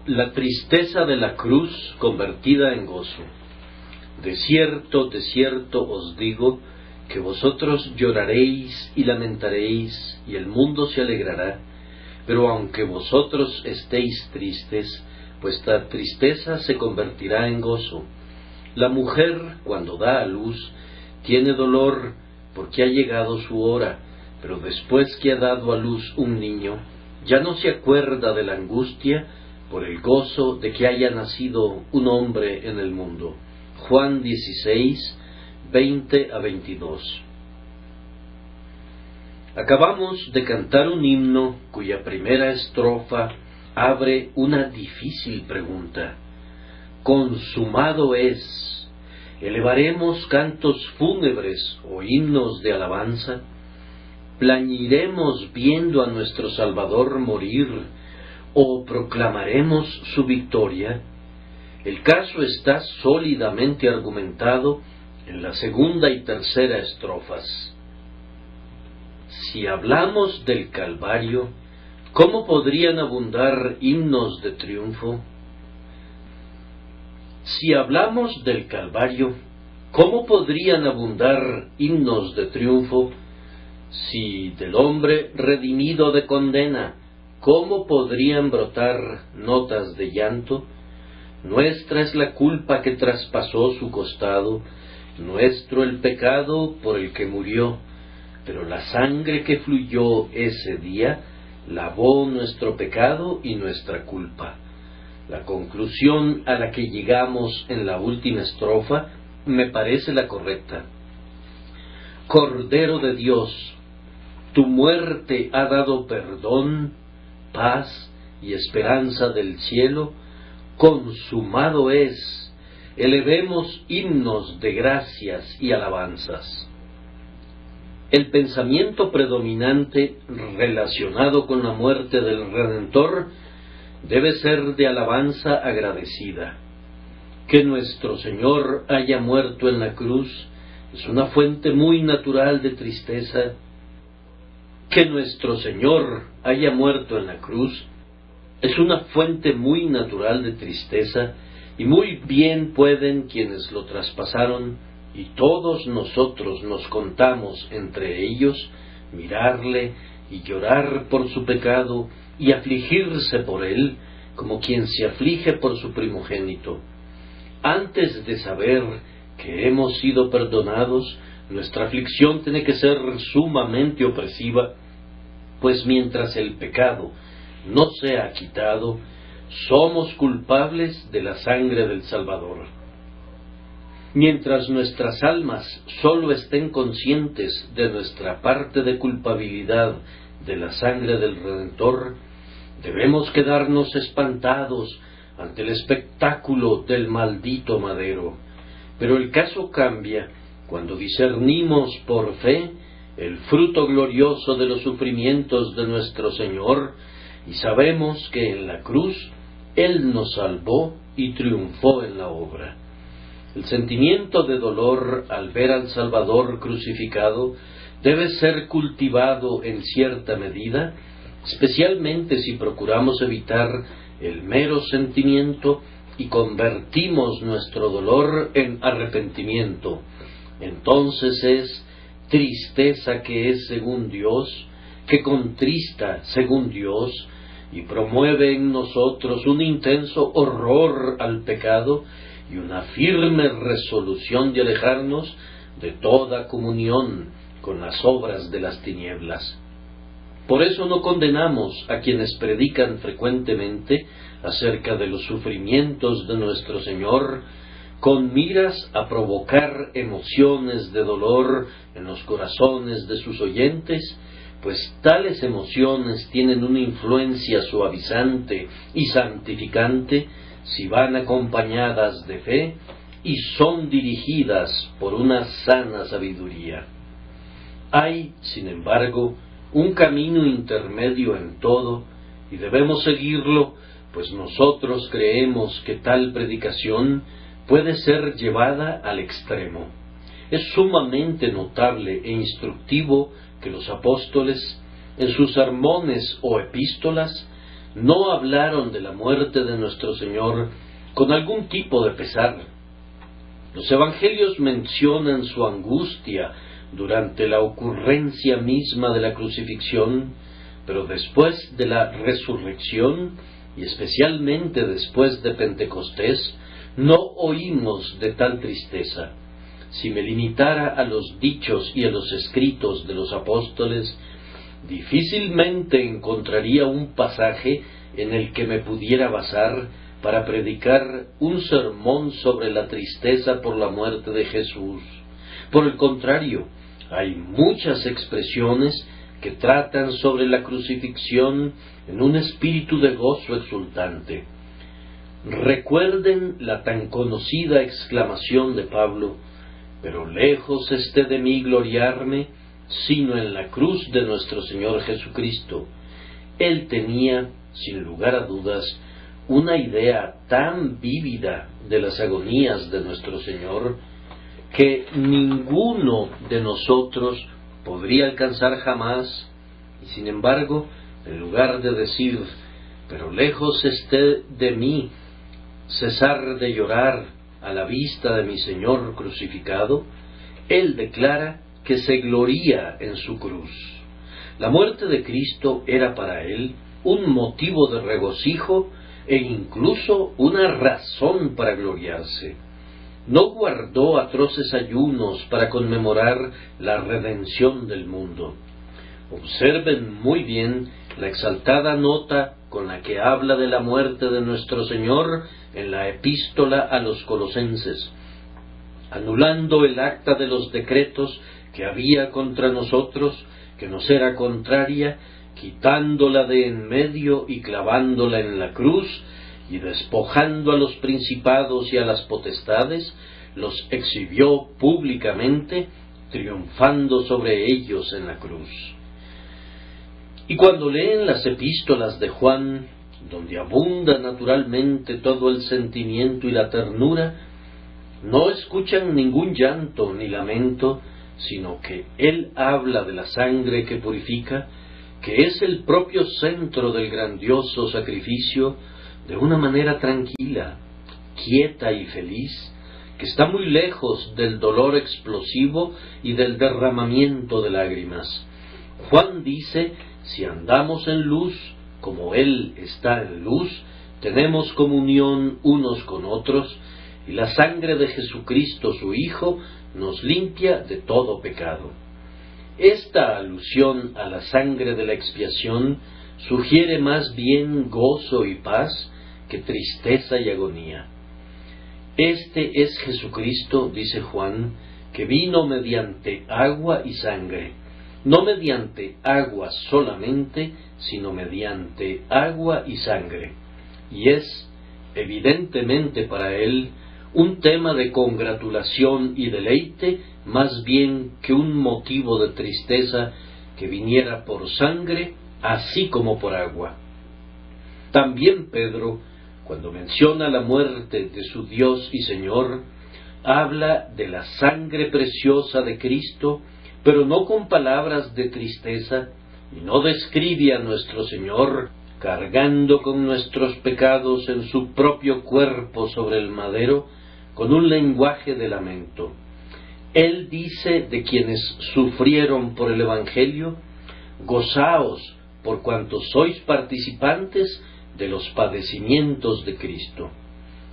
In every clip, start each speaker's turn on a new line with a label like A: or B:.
A: La tristeza de la cruz convertida en gozo. De cierto os digo, que vosotros lloraréis y lamentaréis, y el mundo se alegrará, pero aunque vosotros estéis tristes, vuestra tristeza se convertirá en gozo. La mujer, cuando da a luz, tiene dolor porque ha llegado su hora, pero después que ha dado a luz un niño, ya no se acuerda de la angustia por el gozo de que haya nacido un hombre en el mundo. Juan 16, 20-22. Acabamos de cantar un himno cuya primera estrofa abre una difícil pregunta. Consumado es. ¿Elevaremos cantos fúnebres o himnos de alabanza? ¿Plañiremos viendo a nuestro Salvador morir o proclamaremos su victoria? El caso está sólidamente argumentado en la segunda y tercera estrofas. Si hablamos del Calvario, ¿cómo podrían abundar himnos de triunfo? Si hablamos del Calvario, ¿cómo podrían abundar himnos de triunfo? Si del hombre redimido de condena, ¿cómo podrían brotar notas de llanto? Nuestra es la culpa que traspasó su costado, nuestro el pecado por el que murió, pero la sangre que fluyó ese día lavó nuestro pecado y nuestra culpa. La conclusión a la que llegamos en la última estrofa me parece la correcta. Cordero de Dios, tu muerte ha dado perdón, paz y esperanza del cielo. Consumado es. Elevemos himnos de gracias y alabanzas. El pensamiento predominante relacionado con la muerte del Redentor debe ser de alabanza agradecida. Que nuestro Señor haya muerto en la cruz es una fuente muy natural de tristeza. Que nuestro Señor haya muerto en la cruz es una fuente muy natural de tristeza, y muy bien pueden quienes lo traspasaron, y todos nosotros nos contamos entre ellos, mirarle y llorar por su pecado y afligirse por él, como quien se aflige por su primogénito. Antes de saber que hemos sido perdonados, nuestra aflicción tiene que ser sumamente opresiva, pues mientras el pecado no sea quitado, somos culpables de la sangre del Salvador. Mientras nuestras almas sólo estén conscientes de nuestra parte de culpabilidad de la sangre del Redentor, debemos quedarnos espantados ante el espectáculo del maldito madero. Pero el caso cambia cuando discernimos por fe el fruto glorioso de los sufrimientos de nuestro Señor, y sabemos que en la cruz Él nos salvó y triunfó en la obra. El sentimiento de dolor al ver al Salvador crucificado debe ser cultivado en cierta medida, especialmente si procuramos evitar el mero sentimiento y convertimos nuestro dolor en arrepentimiento. Entonces es tristeza que es según Dios, que contrista según Dios, y promueve en nosotros un intenso horror al pecado y una firme resolución de alejarnos de toda comunión con las obras de las tinieblas. Por eso no condenamos a quienes predican frecuentemente acerca de los sufrimientos de nuestro Señor, con miras a provocar emociones de dolor en los corazones de sus oyentes, pues tales emociones tienen una influencia suavizante y santificante si van acompañadas de fe y son dirigidas por una sana sabiduría. Hay, sin embargo, un camino intermedio en todo, y debemos seguirlo, pues nosotros creemos que tal predicación puede ser llevada al extremo. es sumamente notable e instructivo que los apóstoles, en sus sermones o epístolas, no hablaron de la muerte de nuestro Señor con algún tipo de pesar. Los evangelios mencionan su angustia durante la ocurrencia misma de la crucifixión, pero después de la resurrección, y especialmente después de Pentecostés, no oímos de tal tristeza. Si me limitara a los dichos y a los escritos de los apóstoles, difícilmente encontraría un pasaje en el que me pudiera basar para predicar un sermón sobre la tristeza por la muerte de Jesús. Por el contrario, hay muchas expresiones que tratan sobre la crucifixión en un espíritu de gozo exultante. Recuerden la tan conocida exclamación de Pablo: «Pero lejos esté de mí gloriarme, sino en la cruz de nuestro Señor Jesucristo». Él tenía, sin lugar a dudas, una idea tan vívida de las agonías de nuestro Señor que ninguno de nosotros podría alcanzar jamás, y sin embargo, en lugar de decir, «pero lejos esté de mí cesar de llorar a la vista de mi Señor crucificado», Él declara que se gloría en su cruz. La muerte de Cristo era para Él un motivo de regocijo e incluso una razón para gloriarse. No guardó atroces ayunos para conmemorar la redención del mundo. Observen muy bien la exaltada nota con la que habla de la muerte de nuestro Señor en la epístola a los Colosenses, anulando el acta de los decretos que había contra nosotros, que nos era contraria, quitándola de en medio y clavándola en la cruz, y despojando a los principados y a las potestades, los exhibió públicamente, triunfando sobre ellos en la cruz. Y cuando leen las epístolas de Juan, donde abunda naturalmente todo el sentimiento y la ternura, no escuchan ningún llanto ni lamento, sino que él habla de la sangre que purifica, que es el propio centro del grandioso sacrificio, de una manera tranquila, quieta y feliz, que está muy lejos del dolor explosivo y del derramamiento de lágrimas. Juan dice: si andamos en luz, como Él está en luz, tenemos comunión unos con otros, y la sangre de Jesucristo su Hijo nos limpia de todo pecado. Esta alusión a la sangre de la expiación sugiere más bien gozo y paz que tristeza y agonía. Este es Jesucristo, dice Juan, que vino mediante agua y sangre, no mediante agua solamente, sino mediante agua y sangre, y es, evidentemente para él, un tema de congratulación y deleite, más bien que un motivo de tristeza que viniera por sangre, así como por agua. También Pedro, cuando menciona la muerte de su Dios y Señor, habla de la sangre preciosa de Cristo, pero no con palabras de tristeza, y no describe a nuestro Señor cargando con nuestros pecados en su propio cuerpo sobre el madero, con un lenguaje de lamento. Él dice de quienes sufrieron por el Evangelio: gozaos por cuanto sois participantes de los padecimientos de Cristo.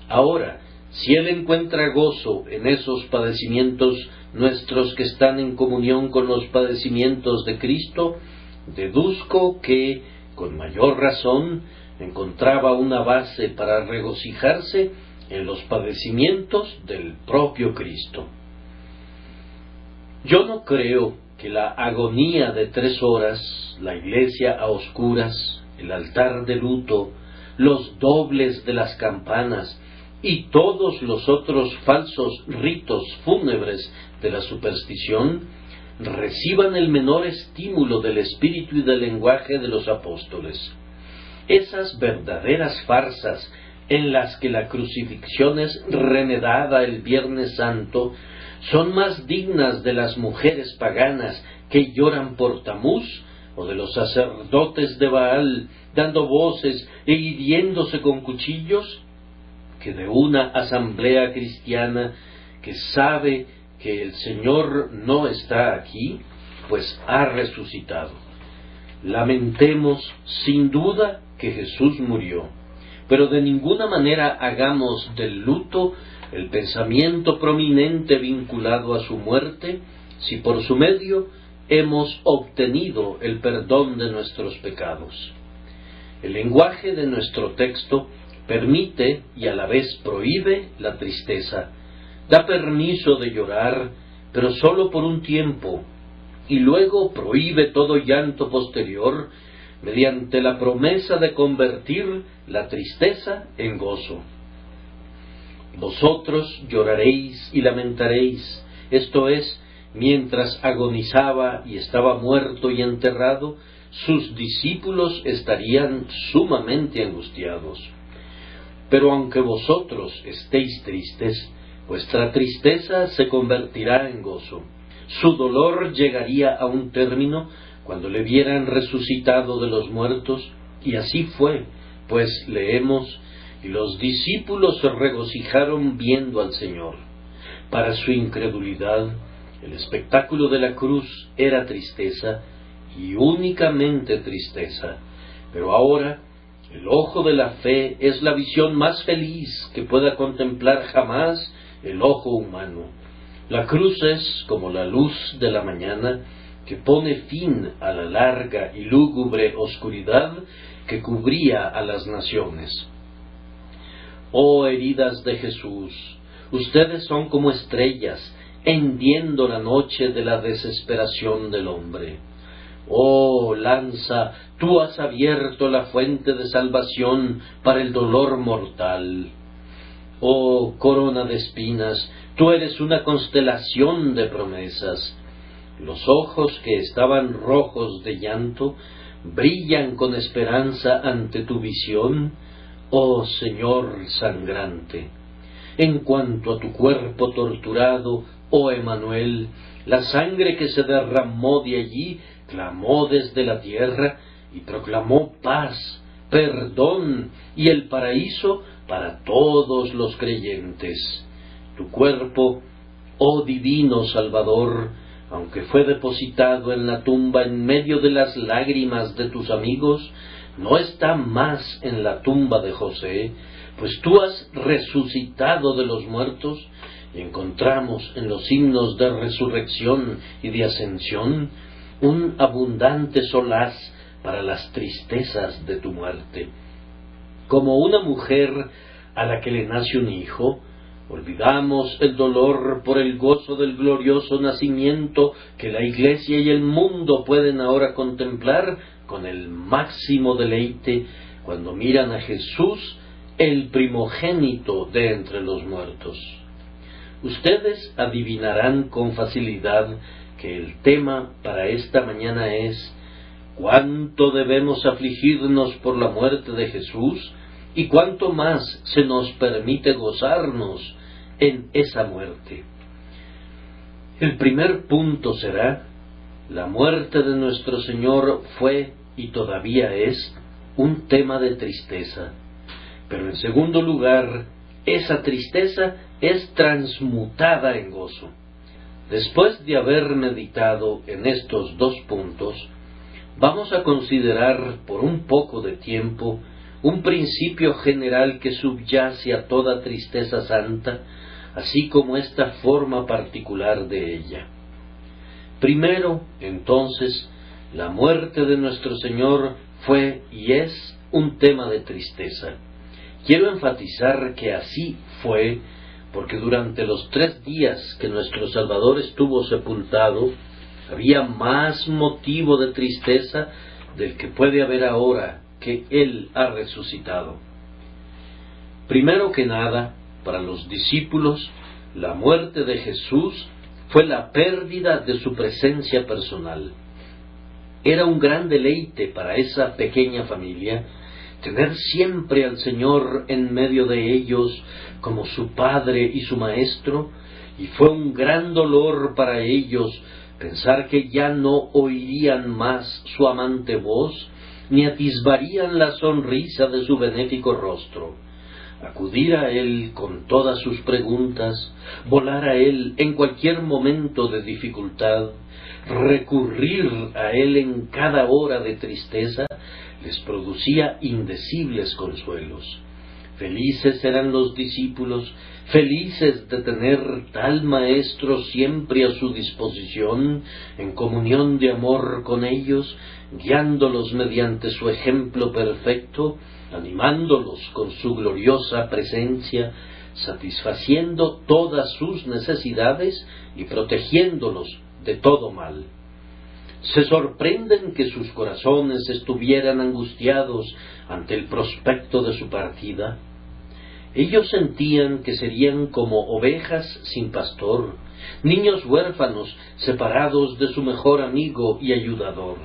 A: Ahora, si Él encuentra gozo en esos padecimientos nuestros que están en comunión con los padecimientos de Cristo, deduzco que, con mayor razón, encontraba una base para regocijarse en los padecimientos del propio Cristo. Yo no creo que la agonía de 3 horas, la iglesia a oscuras, el altar de luto, los dobles de las campanas y todos los otros falsos ritos fúnebres de la superstición reciban el menor estímulo del espíritu y del lenguaje de los apóstoles. Esas verdaderas farsas en las que la crucifixión es remedada el Viernes Santo, son más dignas de las mujeres paganas que lloran por Tamuz, o de los sacerdotes de Baal dando voces e hiriéndose con cuchillos, que de una asamblea cristiana que sabe que el Señor no está aquí, pues ha resucitado. Lamentemos sin duda que Jesús murió, pero de ninguna manera hagamos del luto el pensamiento prominente vinculado a su muerte, si por su medio hemos obtenido el perdón de nuestros pecados. El lenguaje de nuestro texto permite y a la vez prohíbe la tristeza, da permiso de llorar, pero sólo por un tiempo, y luego prohíbe todo llanto posterior, mediante la promesa de convertir la tristeza en gozo. Vosotros lloraréis y lamentaréis, esto es, mientras agonizaba y estaba muerto y enterrado, sus discípulos estarían sumamente angustiados. Pero aunque vosotros estéis tristes, vuestra tristeza se convertirá en gozo. Su dolor llegaría a un término cuando le vieran resucitado de los muertos, y así fue, pues leemos: y los discípulos se regocijaron viendo al Señor. Para su incredulidad, el espectáculo de la cruz era tristeza, y únicamente tristeza. Pero ahora, el ojo de la fe es la visión más feliz que pueda contemplar jamás el ojo humano. La cruz es como la luz de la mañana que pone fin a la larga y lúgubre oscuridad que cubría a las naciones. Oh heridas de Jesús, ustedes son como estrellas, hendiendo la noche de la desesperación del hombre. Oh lanza, tú has abierto la fuente de salvación para el dolor mortal. Oh corona de espinas, tú eres una constelación de promesas. Los ojos que estaban rojos de llanto brillan con esperanza ante tu visión, oh Señor sangrante. En cuanto a tu cuerpo torturado, oh Emmanuel, la sangre que se derramó de allí clamó desde la tierra y proclamó paz, perdón y el paraíso para todos los creyentes. Tu cuerpo, oh divino Salvador, aunque fue depositado en la tumba en medio de las lágrimas de tus amigos, no está más en la tumba de José, pues tú has resucitado de los muertos, y encontramos en los himnos de resurrección y de ascensión un abundante solaz para las tristezas de tu muerte. Como una mujer a la que le nace un hijo, olvidamos el dolor por el gozo del glorioso nacimiento que la Iglesia y el mundo pueden ahora contemplar con el máximo deleite cuando miran a Jesús, el primogénito de entre los muertos. Ustedes adivinarán con facilidad que el tema para esta mañana es: ¿cuánto debemos afligirnos por la muerte de Jesús? ¿Y cuánto más se nos permite gozarnos en esa muerte? El primer punto será: la muerte de nuestro Señor fue y todavía es un tema de tristeza. Pero en segundo lugar, esa tristeza es transmutada en gozo. Después de haber meditado en estos dos puntos, vamos a considerar por un poco de tiempo un principio general que subyace a toda tristeza santa, así como esta forma particular de ella. Primero, entonces, la muerte de nuestro Señor fue y es un tema de tristeza. Quiero enfatizar que así fue, porque durante los 3 días que nuestro Salvador estuvo sepultado, había más motivo de tristeza del que puede haber ahora que Él ha resucitado. Primero que nada, para los discípulos, la muerte de Jesús fue la pérdida de su presencia personal. Era un gran deleite para esa pequeña familia tener siempre al Señor en medio de ellos como su Padre y su Maestro, y fue un gran dolor para ellos pensar que ya no oirían más su amante voz, ni atisbarían la sonrisa de su benéfico rostro. Acudir a Él con todas sus preguntas, volar a Él en cualquier momento de dificultad, recurrir a Él en cada hora de tristeza, les producía indecibles consuelos. Felices eran los discípulos, felices de tener tal Maestro siempre a su disposición, en comunión de amor con ellos, guiándolos mediante su ejemplo perfecto, animándolos con su gloriosa presencia, satisfaciendo todas sus necesidades y protegiéndolos de todo mal. Se sorprenden que sus corazones estuvieran angustiados ante el prospecto de su partida. Ellos sentían que serían como ovejas sin pastor, niños huérfanos separados de su mejor amigo y ayudador.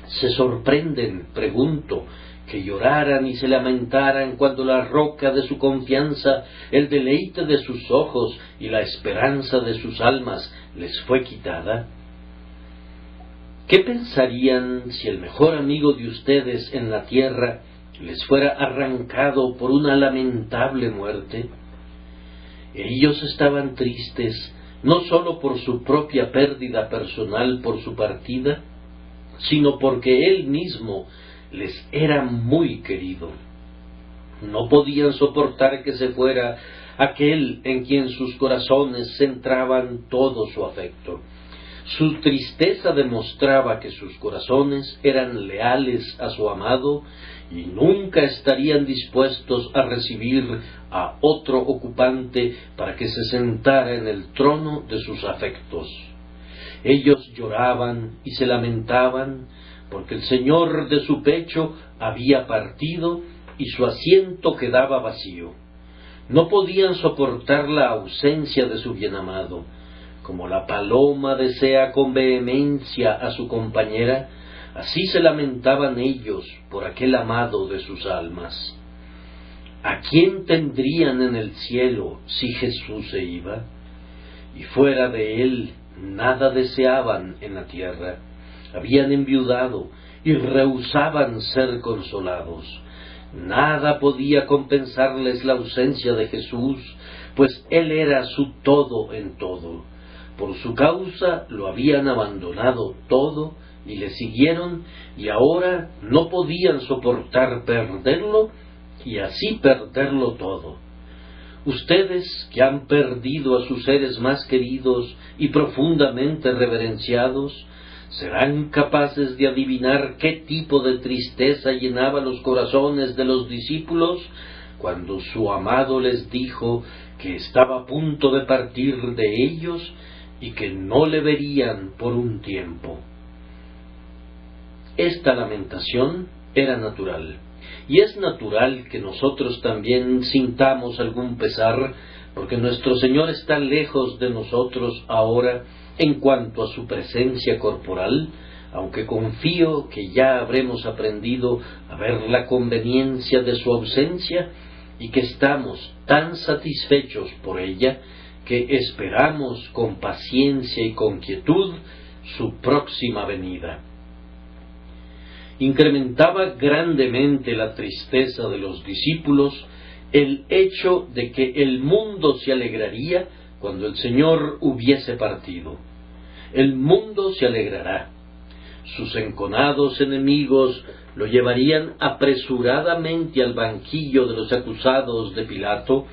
A: Se sorprenden, pregunto, que lloraran y se lamentaran cuando la roca de su confianza, el deleite de sus ojos y la esperanza de sus almas les fue quitada. ¿Qué pensarían si el mejor amigo de ustedes en la tierra les fuera arrancado por una lamentable muerte? Ellos estaban tristes, no sólo por su propia pérdida personal por su partida, sino porque Él mismo les era muy querido. No podían soportar que se fuera aquel en quien sus corazones centraban todo su afecto. Su tristeza demostraba que sus corazones eran leales a su amado y nunca estarían dispuestos a recibir a otro ocupante para que se sentara en el trono de sus afectos. Ellos lloraban y se lamentaban porque el Señor de su pecho había partido y su asiento quedaba vacío. No podían soportar la ausencia de su bienamado. Como la paloma desea con vehemencia a su compañera, así se lamentaban ellos por aquel amado de sus almas. ¿A quién tendrían en el cielo si Jesús se iba? Y fuera de él nada deseaban en la tierra. Habían enviudado y rehusaban ser consolados. Nada podía compensarles la ausencia de Jesús, pues Él era su todo en todo. Por su causa lo habían abandonado todo y le siguieron, y ahora no podían soportar perderlo y así perderlo todo. Ustedes que han perdido a sus seres más queridos y profundamente reverenciados, ¿serán capaces de adivinar qué tipo de tristeza llenaba los corazones de los discípulos cuando su amado les dijo que estaba a punto de partir de ellos y que no le verían por un tiempo? Esta lamentación era natural, y es natural que nosotros también sintamos algún pesar, porque nuestro Señor está lejos de nosotros ahora en cuanto a su presencia corporal, aunque confío que ya habremos aprendido a ver la conveniencia de su ausencia y que estamos tan satisfechos por ella que esperamos con paciencia y con quietud su próxima venida. Incrementaba grandemente la tristeza de los discípulos el hecho de que el mundo se alegraría cuando el Señor hubiese partido. El mundo se alegrará. Sus enconados enemigos lo llevarían apresuradamente al banquillo de los acusados de Pilato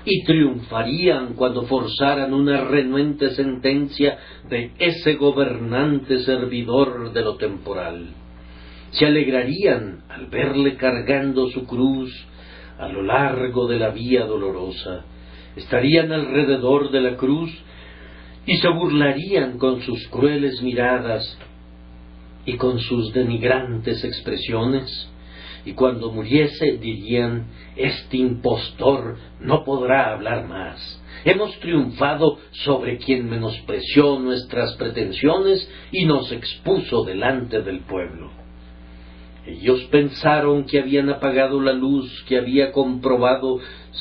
A: y triunfarían cuando forzaran una renuente sentencia de ese gobernante servidor de lo temporal. Se alegrarían al verle cargando su cruz a lo largo de la vía dolorosa. Estarían alrededor de la cruz y se burlarían con sus crueles miradas y con sus denigrantes expresiones, y cuando muriese dirían: este impostor no podrá hablar más. Hemos triunfado sobre quien menospreció nuestras pretensiones y nos expuso delante del pueblo. Ellos pensaron que habían apagado la luz que había comprobado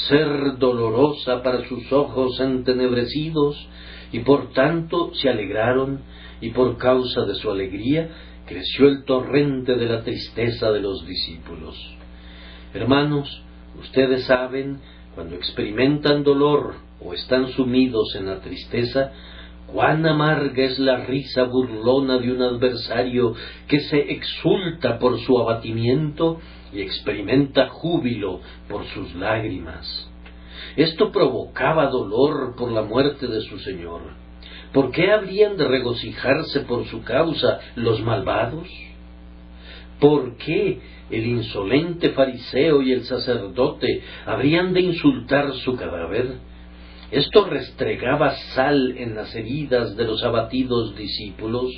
A: ser dolorosa para sus ojos entenebrecidos, y por tanto se alegraron, y por causa de su alegría creció el torrente de la tristeza de los discípulos. Hermanos, ustedes saben, cuando experimentan dolor o están sumidos en la tristeza, cuán amarga es la risa burlona de un adversario que se exulta por su abatimiento y experimenta júbilo por sus lágrimas. Esto provocaba dolor por la muerte de su Señor. ¿Por qué habrían de regocijarse por su causa los malvados? ¿Por qué el insolente fariseo y el sacerdote habrían de insultar su cadáver? Esto restregaba sal en las heridas de los abatidos discípulos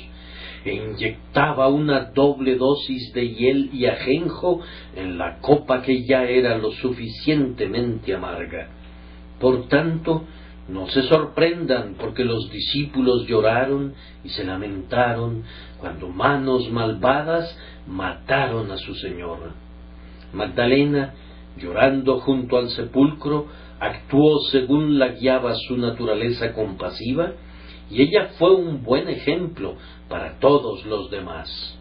A: e inyectaba una doble dosis de hiel y ajenjo en la copa que ya era lo suficientemente amarga. Por tanto, no se sorprendan porque los discípulos lloraron y se lamentaron cuando manos malvadas mataron a su Señor. Magdalena, llorando junto al sepulcro, actuó según la guiaba su naturaleza compasiva, y ella fue un buen ejemplo para todos los demás.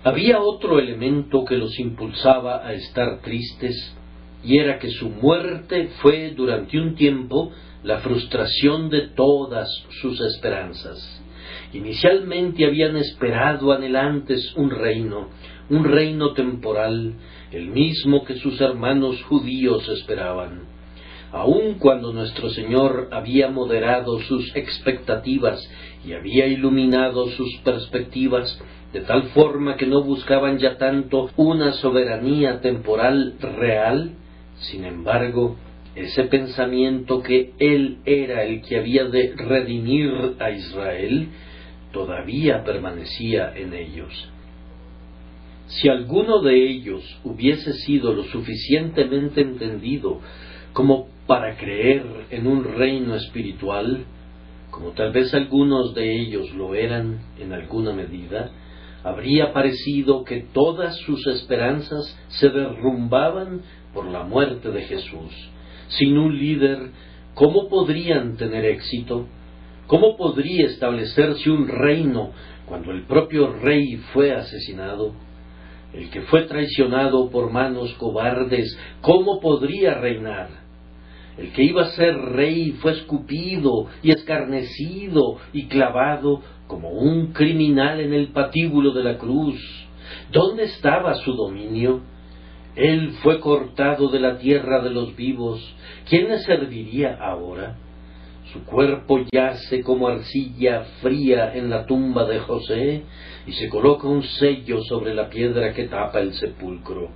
A: Había otro elemento que los impulsaba a estar tristes, y era que su muerte fue durante un tiempo la frustración de todas sus esperanzas. Inicialmente habían esperado anhelantes un reino temporal, el mismo que sus hermanos judíos esperaban. Aun cuando nuestro Señor había moderado sus expectativas y había iluminado sus perspectivas, de tal forma que no buscaban ya tanto una soberanía temporal real, sin embargo, ese pensamiento que Él era el que había de redimir a Israel, todavía permanecía en ellos. Si alguno de ellos hubiese sido lo suficientemente entendido como para creer en un reino espiritual, como tal vez algunos de ellos lo eran en alguna medida, habría parecido que todas sus esperanzas se derrumbaban por la muerte de Jesús. Sin un líder, ¿cómo podrían tener éxito? ¿Cómo podría establecerse un reino cuando el propio rey fue asesinado? El que fue traicionado por manos cobardes, ¿cómo podría reinar? El que iba a ser rey fue escupido y escarnecido y clavado como un criminal en el patíbulo de la cruz. ¿Dónde estaba su dominio? Él fue cortado de la tierra de los vivos. ¿Quién le serviría ahora? Su cuerpo yace como arcilla fría en la tumba de José, y se coloca un sello sobre la piedra que tapa el sepulcro.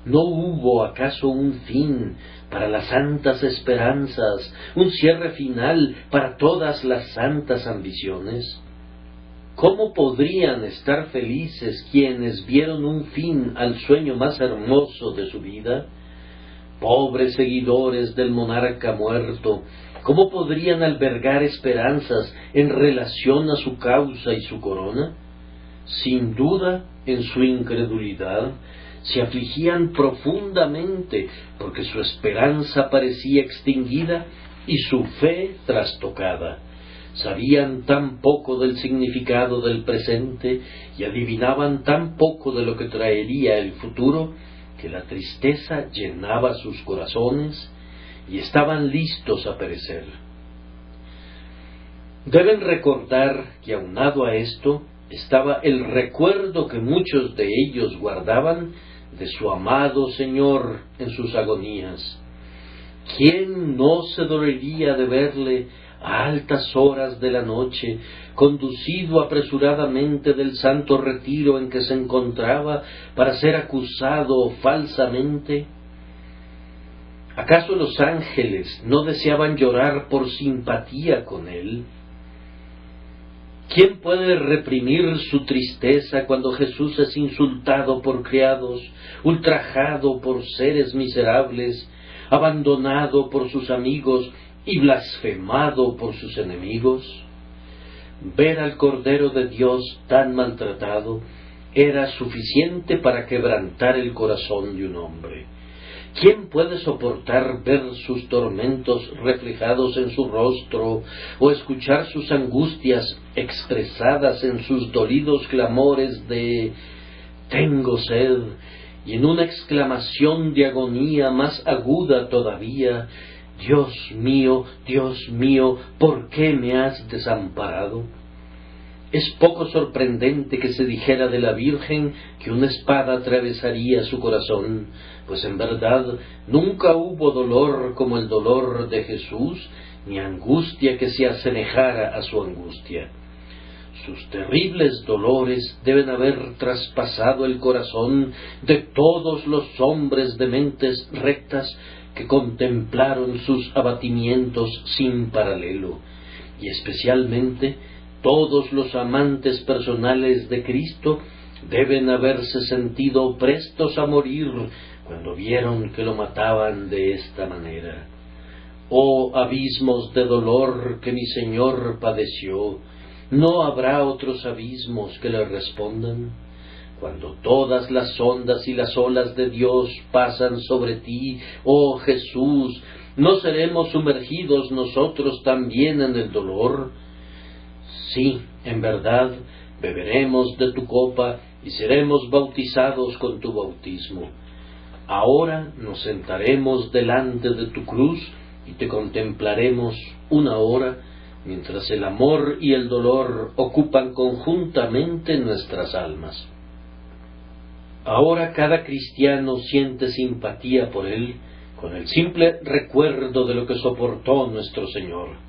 A: ¿No hubo acaso un fin para las santas esperanzas, un cierre final para todas las santas ambiciones? ¿Cómo podrían estar felices quienes vieron un fin al sueño más hermoso de su vida? Pobres seguidores del monarca muerto, ¿cómo podrían albergar esperanzas en relación a su causa y su corona? Sin duda, en su incredulidad, se afligían profundamente porque su esperanza parecía extinguida y su fe trastocada. Sabían tan poco del significado del presente y adivinaban tan poco de lo que traería el futuro, que la tristeza llenaba sus corazones y estaban listos a perecer. Deben recordar que aunado a esto estaba el recuerdo que muchos de ellos guardaban de su amado Señor en sus agonías. ¿Quién no se dolería de verle a altas horas de la noche, conducido apresuradamente del santo retiro en que se encontraba para ser acusado falsamente? ¿Acaso los ángeles no deseaban llorar por simpatía con él? ¿Quién puede reprimir su tristeza cuando Jesús es insultado por criados, ultrajado por seres miserables, abandonado por sus amigos y blasfemado por sus enemigos? Ver al Cordero de Dios tan maltratado era suficiente para quebrantar el corazón de un hombre. ¿Quién puede soportar ver sus tormentos reflejados en su rostro, o escuchar sus angustias expresadas en sus dolidos clamores de «tengo sed», y en una exclamación de agonía más aguda todavía «Dios mío, ¿por qué me has desamparado?». Es poco sorprendente que se dijera de la Virgen que una espada atravesaría su corazón, pues en verdad nunca hubo dolor como el dolor de Jesús, ni angustia que se asemejara a su angustia. Sus terribles dolores deben haber traspasado el corazón de todos los hombres de mentes rectas que contemplaron sus abatimientos sin paralelo, y especialmente todos los amantes personales de Cristo deben haberse sentido prestos a morir cuando vieron que lo mataban de esta manera. Oh abismos de dolor que mi Señor padeció, ¿no habrá otros abismos que le respondan? Cuando todas las ondas y las olas de Dios pasan sobre ti, oh Jesús, ¿no seremos sumergidos nosotros también en el dolor? Sí, en verdad, beberemos de tu copa y seremos bautizados con tu bautismo. Ahora nos sentaremos delante de tu cruz y te contemplaremos una hora, mientras el amor y el dolor ocupan conjuntamente nuestras almas. Ahora cada cristiano siente simpatía por él con el simple recuerdo de lo que soportó nuestro Señor.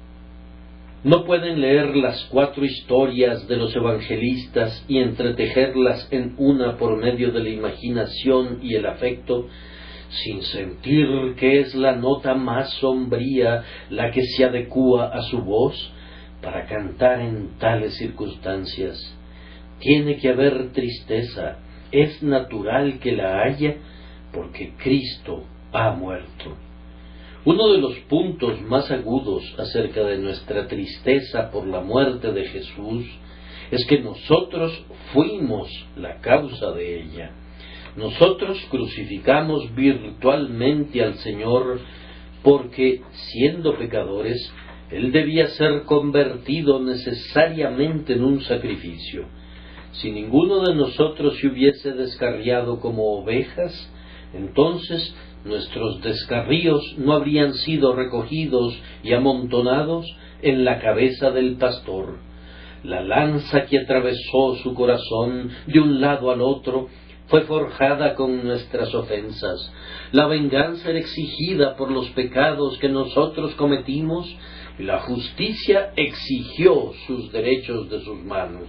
A: No pueden leer las 4 historias de los evangelistas y entretejerlas en una por medio de la imaginación y el afecto, sin sentir que es la nota más sombría la que se adecúa a su voz para cantar en tales circunstancias. Tiene que haber tristeza, es natural que la haya, porque Cristo ha muerto. Uno de los puntos más agudos acerca de nuestra tristeza por la muerte de Jesús es que nosotros fuimos la causa de ella. Nosotros crucificamos virtualmente al Señor porque, siendo pecadores, Él debía ser convertido necesariamente en un sacrificio. Si ninguno de nosotros se hubiese descarriado como ovejas, entonces nuestros descarríos no habrían sido recogidos y amontonados en la cabeza del pastor. La lanza que atravesó su corazón de un lado al otro fue forjada con nuestras ofensas. La venganza era exigida por los pecados que nosotros cometimos, y la justicia exigió sus derechos de sus manos.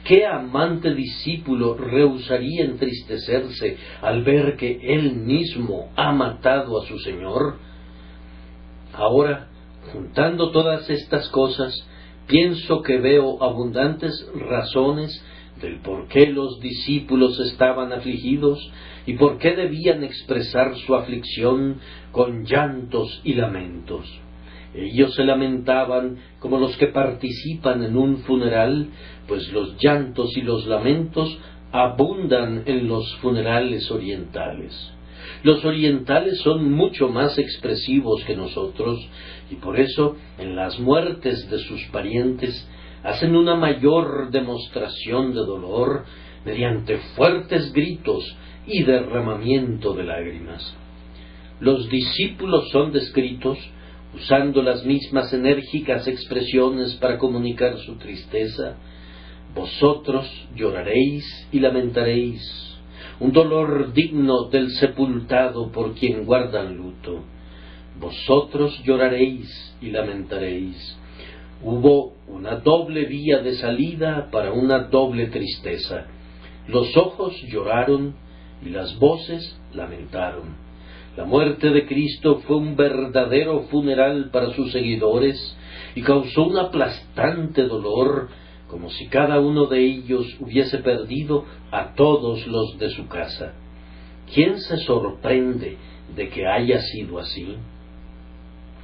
A: ¿Qué amante discípulo rehusaría entristecerse al ver que él mismo ha matado a su Señor? Ahora, juntando todas estas cosas, pienso que veo abundantes razones del por qué los discípulos estaban afligidos y por qué debían expresar su aflicción con llantos y lamentos. Ellos se lamentaban como los que participan en un funeral, pues los llantos y los lamentos abundan en los funerales orientales. Los orientales son mucho más expresivos que nosotros, y por eso en las muertes de sus parientes hacen una mayor demostración de dolor mediante fuertes gritos y derramamiento de lágrimas. Los discípulos son descritos usando las mismas enérgicas expresiones para comunicar su tristeza. Vosotros lloraréis y lamentaréis, un dolor digno del sepultado por quien guardan luto. Vosotros lloraréis y lamentaréis. Hubo una doble vía de salida para una doble tristeza. Los ojos lloraron y las voces lamentaron. La muerte de Cristo fue un verdadero funeral para sus seguidores y causó un aplastante dolor, como si cada uno de ellos hubiese perdido a todos los de su casa. ¿Quién se sorprende de que haya sido así?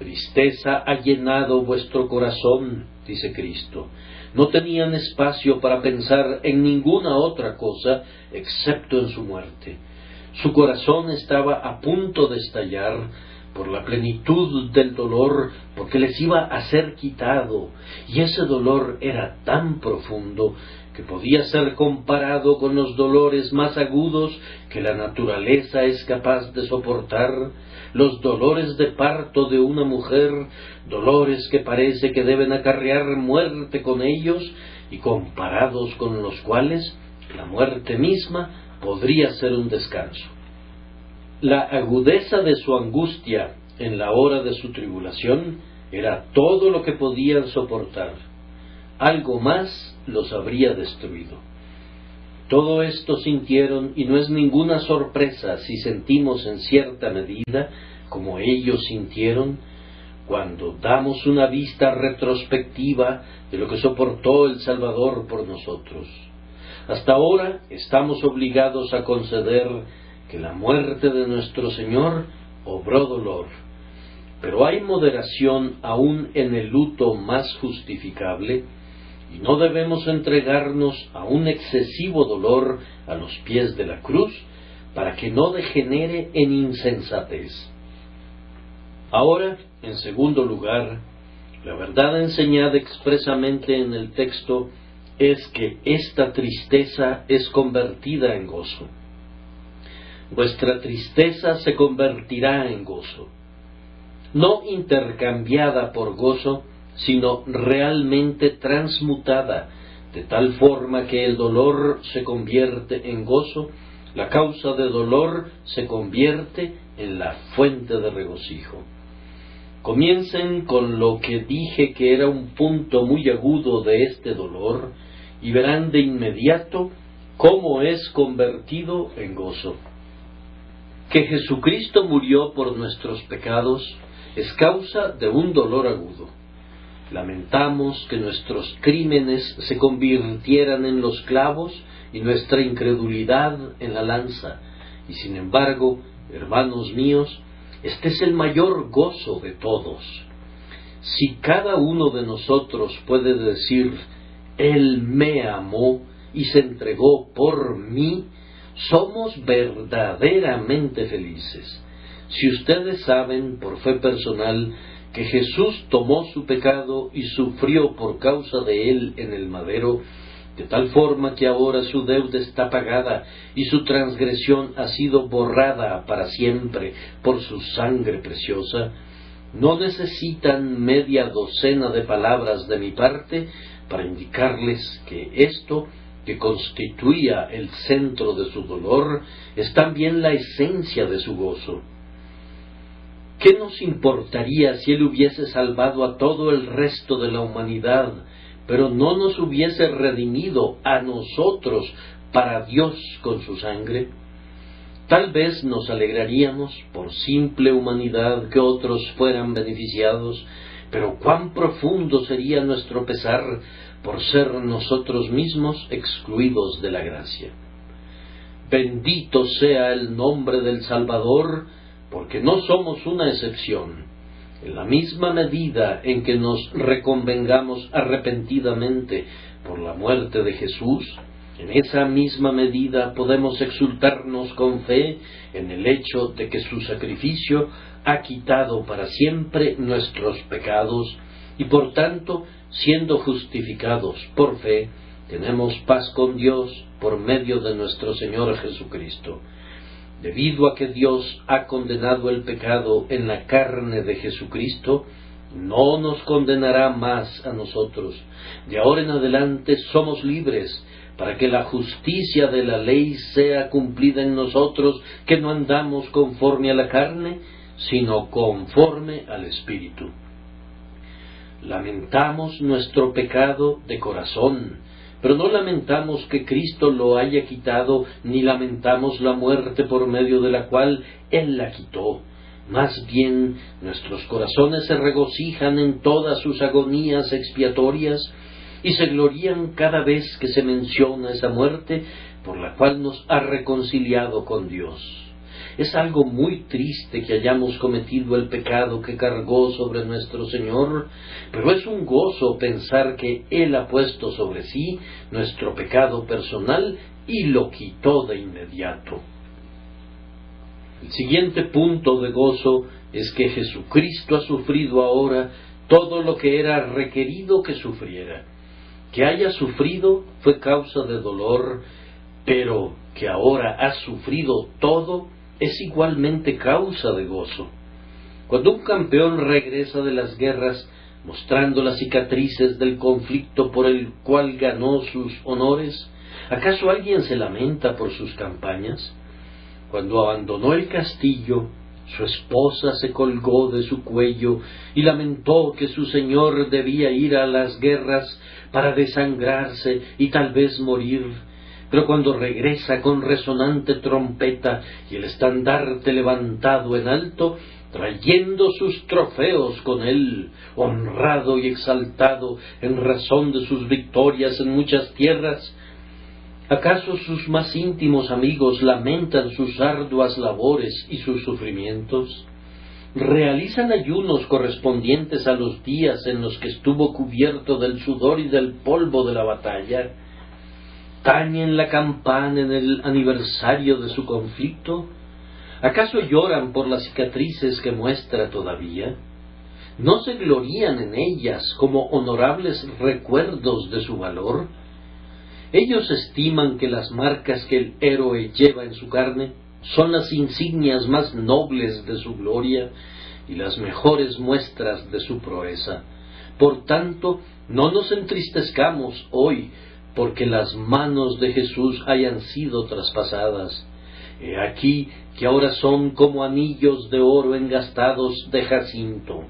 A: Tristeza ha llenado vuestro corazón, dice Cristo. No tenían espacio para pensar en ninguna otra cosa excepto en su muerte. Su corazón estaba a punto de estallar por la plenitud del dolor, porque les iba a ser quitado, y ese dolor era tan profundo que podía ser comparado con los dolores más agudos que la naturaleza es capaz de soportar, los dolores de parto de una mujer, dolores que parece que deben acarrear muerte con ellos, y comparados con los cuales la muerte misma podría ser un descanso. La agudeza de su angustia en la hora de su tribulación era todo lo que podían soportar. Algo más los habría destruido. Todo esto sintieron, y no es ninguna sorpresa si sentimos en cierta medida como ellos sintieron cuando damos una vista retrospectiva de lo que soportó el Salvador por nosotros. Hasta ahora estamos obligados a conceder que la muerte de nuestro Señor obró dolor, pero hay moderación aún en el luto más justificable, y no debemos entregarnos a un excesivo dolor a los pies de la cruz para que no degenere en insensatez. Ahora, en segundo lugar, la verdad enseñada expresamente en el texto es que esta tristeza es convertida en gozo. Vuestra tristeza se convertirá en gozo, no intercambiada por gozo, sino realmente transmutada, de tal forma que el dolor se convierte en gozo, la causa de dolor se convierte en la fuente de regocijo. Comiencen con lo que dije que era un punto muy agudo de este dolor, y verán de inmediato cómo es convertido en gozo. Que Jesucristo murió por nuestros pecados es causa de un dolor agudo. Lamentamos que nuestros crímenes se convirtieran en los clavos y nuestra incredulidad en la lanza, y sin embargo, hermanos míos, este es el mayor gozo de todos. Si cada uno de nosotros puede decir, Él me amó y se entregó por mí, somos verdaderamente felices. Si ustedes saben, por fe personal, que Jesús tomó su pecado y sufrió por causa de él en el madero, de tal forma que ahora su deuda está pagada y su transgresión ha sido borrada para siempre por su sangre preciosa, no necesitan media docena de palabras de mi parte para indicarles que esto, que constituía el centro de su dolor, es también la esencia de su gozo. ¿Qué nos importaría si Él hubiese salvado a todo el resto de la humanidad, pero no nos hubiese redimido a nosotros para Dios con su sangre? Tal vez nos alegraríamos por simple humanidad que otros fueran beneficiados, pero cuán profundo sería nuestro pesar por ser nosotros mismos excluidos de la gracia. Bendito sea el nombre del Salvador, porque no somos una excepción. En la misma medida en que nos reconvengamos arrepentidamente por la muerte de Jesús, en esa misma medida podemos exultarnos con fe en el hecho de que su sacrificio ha quitado para siempre nuestros pecados y por tanto, siendo justificados por fe, tenemos paz con Dios por medio de nuestro Señor Jesucristo. Debido a que Dios ha condenado el pecado en la carne de Jesucristo, no nos condenará más a nosotros. De ahora en adelante somos libres, para que la justicia de la ley sea cumplida en nosotros, que no andamos conforme a la carne, sino conforme al Espíritu. Lamentamos nuestro pecado de corazón, pero no lamentamos que Cristo lo haya quitado, ni lamentamos la muerte por medio de la cual Él la quitó. Más bien, nuestros corazones se regocijan en todas sus agonías expiatorias y se glorían cada vez que se menciona esa muerte por la cual nos ha reconciliado con Dios. Es algo muy triste que hayamos cometido el pecado que cargó sobre nuestro Señor, pero es un gozo pensar que Él ha puesto sobre sí nuestro pecado personal y lo quitó de inmediato. El siguiente punto de gozo es que Jesucristo ha sufrido ahora todo lo que era requerido que sufriera. Que haya sufrido fue causa de dolor, pero que ahora ha sufrido todo es igualmente causa de gozo. Cuando un campeón regresa de las guerras mostrando las cicatrices del conflicto por el cual ganó sus honores, ¿acaso alguien se lamenta por sus campañas? Cuando abandonó el castillo, su esposa se colgó de su cuello y lamentó que su señor debía ir a las guerras para desangrarse y tal vez morir. Pero cuando regresa con resonante trompeta y el estandarte levantado en alto, trayendo sus trofeos con él, honrado y exaltado en razón de sus victorias en muchas tierras, ¿acaso sus más íntimos amigos lamentan sus arduas labores y sus sufrimientos? ¿Realizan ayunos correspondientes a los días en los que estuvo cubierto del sudor y del polvo de la batalla? ¿Tañen la campana en el aniversario de su conflicto? ¿Acaso lloran por las cicatrices que muestra todavía? ¿No se glorían en ellas como honorables recuerdos de su valor? Ellos estiman que las marcas que el héroe lleva en su carne son las insignias más nobles de su gloria y las mejores muestras de su proeza. Por tanto, no nos entristezcamos hoy porque las manos de Jesús hayan sido traspasadas. He aquí que ahora son como anillos de oro engastados de jacinto.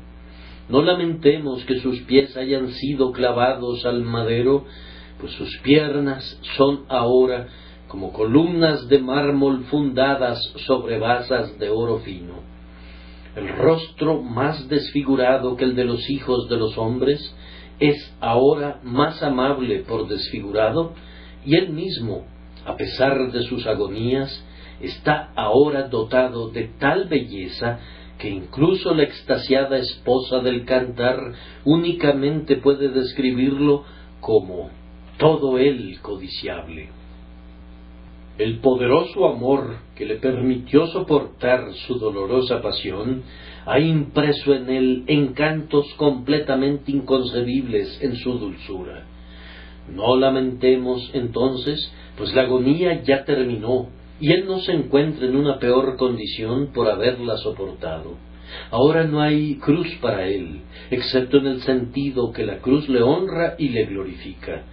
A: No lamentemos que sus pies hayan sido clavados al madero, pues sus piernas son ahora como columnas de mármol fundadas sobre basas de oro fino. El rostro más desfigurado que el de los hijos de los hombres es ahora más amable por desfigurado, y él mismo, a pesar de sus agonías, está ahora dotado de tal belleza que incluso la extasiada esposa del cantar únicamente puede describirlo como todo él codiciable. El poderoso amor que le permitió soportar su dolorosa pasión ha impreso en él encantos completamente inconcebibles en su dulzura. No lamentemos entonces, pues la agonía ya terminó y él no se encuentra en una peor condición por haberla soportado. Ahora no hay cruz para él, excepto en el sentido que la cruz le honra y le glorifica.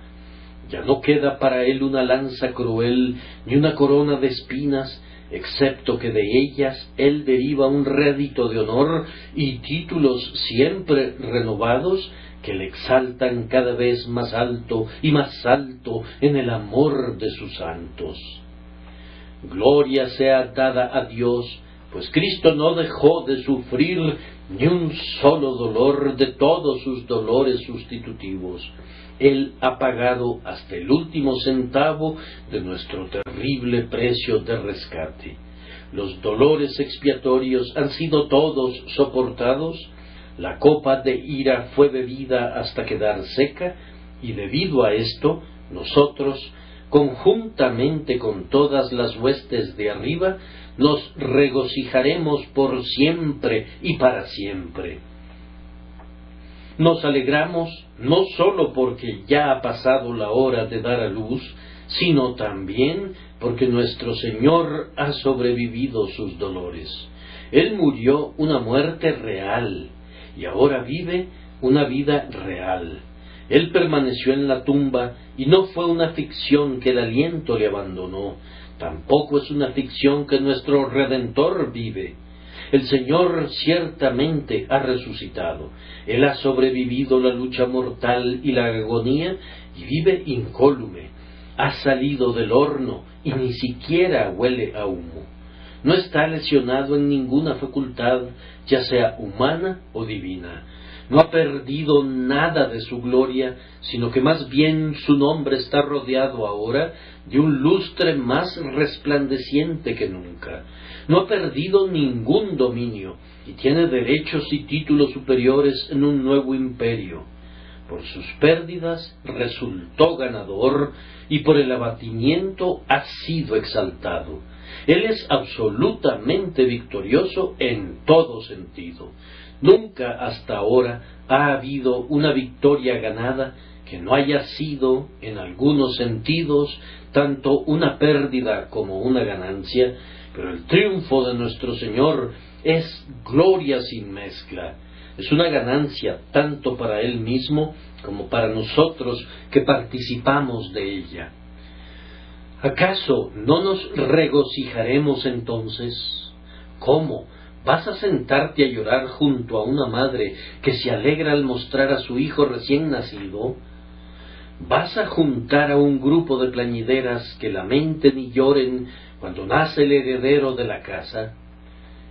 A: Ya no queda para él una lanza cruel ni una corona de espinas, excepto que de ellas él deriva un rédito de honor y títulos siempre renovados que le exaltan cada vez más alto y más alto en el amor de sus santos. Gloria sea dada a Dios, pues Cristo no dejó de sufrir ni un solo dolor de todos sus dolores sustitutivos. Él ha pagado hasta el último centavo de nuestro terrible precio de rescate. Los dolores expiatorios han sido todos soportados, la copa de ira fue bebida hasta quedar seca, y debido a esto, nosotros, conjuntamente con todas las huestes de arriba, nos regocijaremos por siempre y para siempre. Nos alegramos no sólo porque ya ha pasado la hora de dar a luz, sino también porque nuestro Señor ha sobrevivido sus dolores. Él murió una muerte real y ahora vive una vida real. Él permaneció en la tumba y no fue una ficción que el aliento le abandonó, tampoco es una ficción que nuestro Redentor vive. El Señor ciertamente ha resucitado. Él ha sobrevivido la lucha mortal y la agonía y vive incólume. Ha salido del horno y ni siquiera huele a humo. No está lesionado en ninguna facultad, ya sea humana o divina. no ha perdido nada de su gloria, sino que más bien su nombre está rodeado ahora de un lustre más resplandeciente que nunca. No ha perdido ningún dominio y tiene derechos y títulos superiores en un nuevo imperio. Por sus pérdidas resultó ganador y por el abatimiento ha sido exaltado. Él es absolutamente victorioso en todo sentido. Nunca hasta ahora ha habido una victoria ganada que no haya sido, en algunos sentidos, tanto una pérdida como una ganancia, pero el triunfo de nuestro Señor es gloria sin mezcla. Es una ganancia tanto para Él mismo como para nosotros que participamos de ella. ¿Acaso no nos regocijaremos entonces? ¿Cómo? ¿Vas a sentarte a llorar junto a una madre que se alegra al mostrar a su hijo recién nacido? ¿Vas a juntar a un grupo de plañideras que lamenten y lloren cuando nace el heredero de la casa?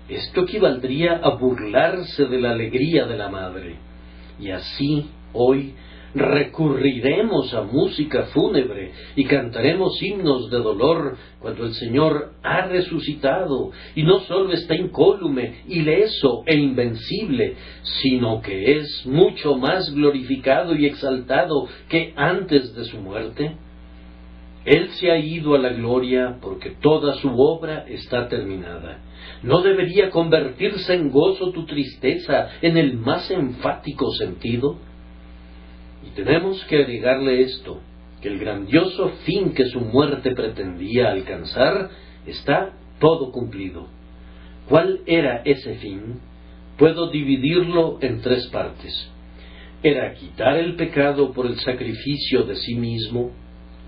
A: Esto equivaldría a burlarse de la alegría de la madre. Y así, hoy, recurriremos a música fúnebre y cantaremos himnos de dolor cuando el Señor ha resucitado y no solo está incólume, ileso e invencible, sino que es mucho más glorificado y exaltado que antes de su muerte. Él se ha ido a la gloria porque toda su obra está terminada. ¿No debería convertirse en gozo tu tristeza en el más enfático sentido? Y tenemos que agregarle esto, que el grandioso fin que su muerte pretendía alcanzar está todo cumplido. ¿Cuál era ese fin? Puedo dividirlo en 3 partes. Era quitar el pecado por el sacrificio de sí mismo,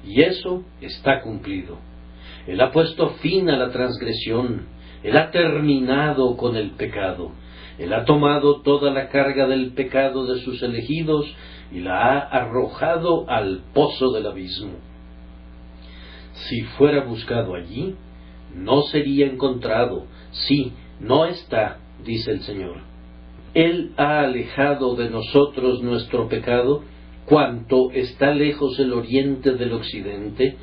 A: y eso está cumplido. Él ha puesto fin a la transgresión, Él ha terminado con el pecado, Él ha tomado toda la carga del pecado de sus elegidos y la ha arrojado al pozo del abismo. Si fuera buscado allí, no sería encontrado. Sí, no está, dice el Señor. Él ha alejado de nosotros nuestro pecado, cuanto está lejos el oriente del occidente,